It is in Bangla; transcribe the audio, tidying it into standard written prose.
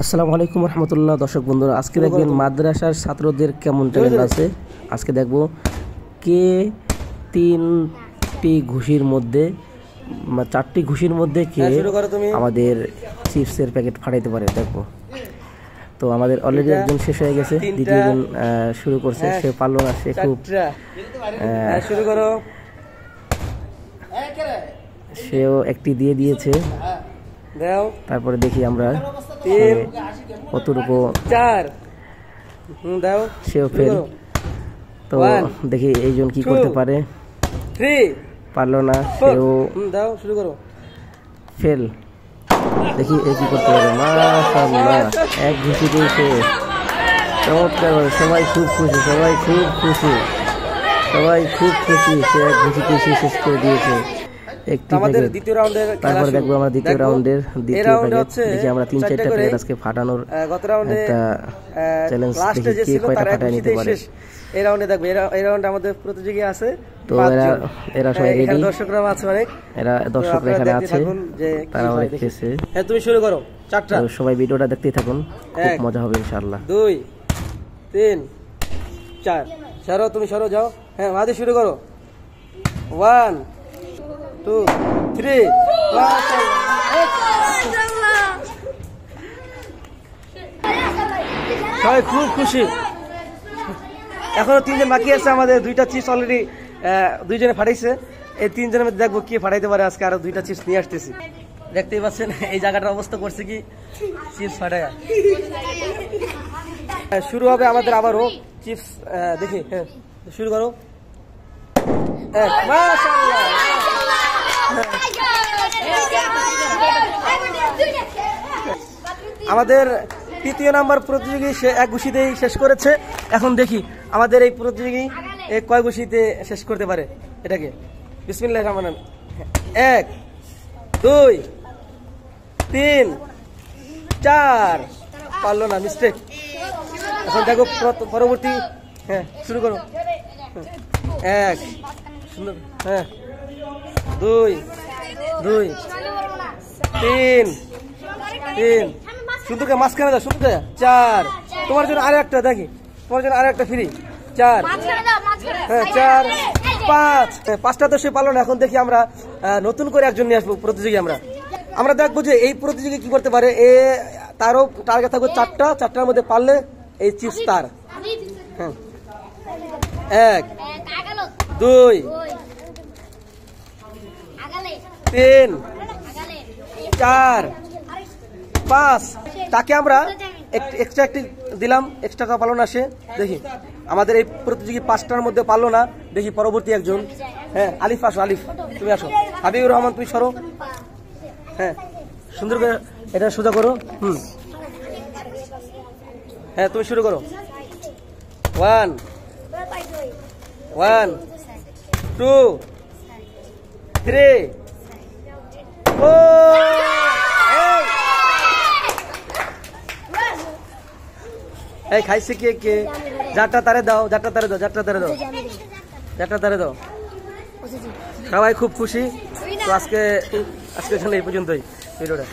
আসসালামু আলাইকুম রহমতুল্লাহ। দর্শক বন্ধুরা, আজকে দেখবেন মাদ্রাসার ছাত্রদের কেমন ট্যালেন্ট আছে। আজকে দেখবো কে তিনটি ঘুষির মধ্যে চারটি ঘুষির মধ্যে কে আমাদের চিপসের প্যাকেট ফাটাইতে পারে। দেখবো তো আমাদের অলরেডি একজন শেষ হয়ে গেছে, দ্বিতীয়জন শুরু করছে, সে পারলো না, সে খুব শুরু করো। সেও একটি দিয়ে দিয়েছে। তারপরে দেখি আমরা কতটুকু সেও ফেল। তো দেখি এইজন কি করতে পারে। পারলো না, সেও ফেল। দেখি এই কি করতে পারে। মাশাআল্লাহ, এক ঘুষি দিয়েছে। চমৎকার, সবাই খুব খুশি, সবাই খুব খুশি, সবাই খুব খুশি। সে এক ঘুষি দিয়ে শেষ করে দিয়েছে একটি প্যাকেট। তারপর দেখবো আমরা দ্বিতীয় রাউন্ডের দ্বিতীয় প্যাকেট। দেখি আমরা 3-4টা প্যাকেট আজকে ফাটানোর একটা চ্যালেঞ্জ দেখি কে কয়টা ফাটায় নিতে পারে। এই রাউন্ডে দেখবো, এই রাউন্ডে আমাদের প্রতিযোগী আছে। তো এরা সবাই রেডি, দর্শকরা আছে অনেক, এরা দর্শকরা এখানে আছে, তারা অনেক খেয়েছে। হ্যাঁ, তুমি শুরু করো। 4টা, সবাই ভিডিওটা দেখতেই থাকুন, খুব মজা হবে ইনশাআল্লাহ। 2 3 4 সরো, তুমি সরো, যাও। হ্যাঁ, মাঝে শুরু করো। 1 2 3 সবাই খুব খুশি। এখনো 3জন বাকি আছে আমাদের। 2টা চিপস অলরেডি 2জনে ফাটাইছে। এই 3জনের মধ্যে দেখবো কে ফাটাইতে পারে। আজকে আরো 2টা চিপস নিয়ে আসতেছি। দেখতেই পাচ্ছেন এই জায়গাটার অবস্থা করছে কি, চিপস ফাটায়া। শুরু হবে আমাদের আবারও চিপস। দেখি, হ্যাঁ শুরু করো। আমাদের 3য় নাম্বার প্রতিযোগী সে এক ঘুষিতেই শেষ করেছে। এখন দেখি আমাদের এই প্রতিযোগী কয় ঘুষিতে শেষ করতে পারে এটাকে। বিসমিল্লাহির রহমানির রহিম। 1 2 3 4 পারলো না, মিস্টেক। এখন দেখো পরবর্তী। হ্যাঁ, শুরু করো। 1 সুন্দর। হ্যাঁ, 2 2 3 3 সুন্দর, মাঝখানে দাও, সুন্দর। 4 তোমার জন্য আরো একটা, দেখি তোমার জন্য আরো একটা ফ্রি। 4 হ্যাঁ 4 5 5টা তো সে পারলো না। এখন দেখি আমরা নতুন করে একজন নিয়ে আসবো প্রতিযোগী। আমরা দেখবো যে এই প্রতিযোগী কি করতে পারে। তারও টার্গেট থাকবে 4টার মধ্যে পারলে এই চিপস তার। হ্যাঁ, 1 2 3 4 5 তাকে আমরা এক্সট্রা একটি দিলাম। এক্সট্রা পারলো না সে। দেখি আমাদের এই প্রতিযোগী 5টার মধ্যে পারলো না। দেখি পরবর্তী একজন। হ্যাঁ, আলিফ আসো, আলিফ তুমি আসো। হাবিবুর রহমান তুমি সরো। হ্যাঁ, সুন্দর করে এটা সোজা করো। হ্যাঁ, তুমি শুরু করো। 1 2 3 এই খাইছে কে? যারটা তারে দাও, যারটা তারে দাও, যারটা তারে দাও, যারটা তারে দাও। সবাই খুব খুশি। তো আজকে এই পর্যন্তই ভিডিওটা।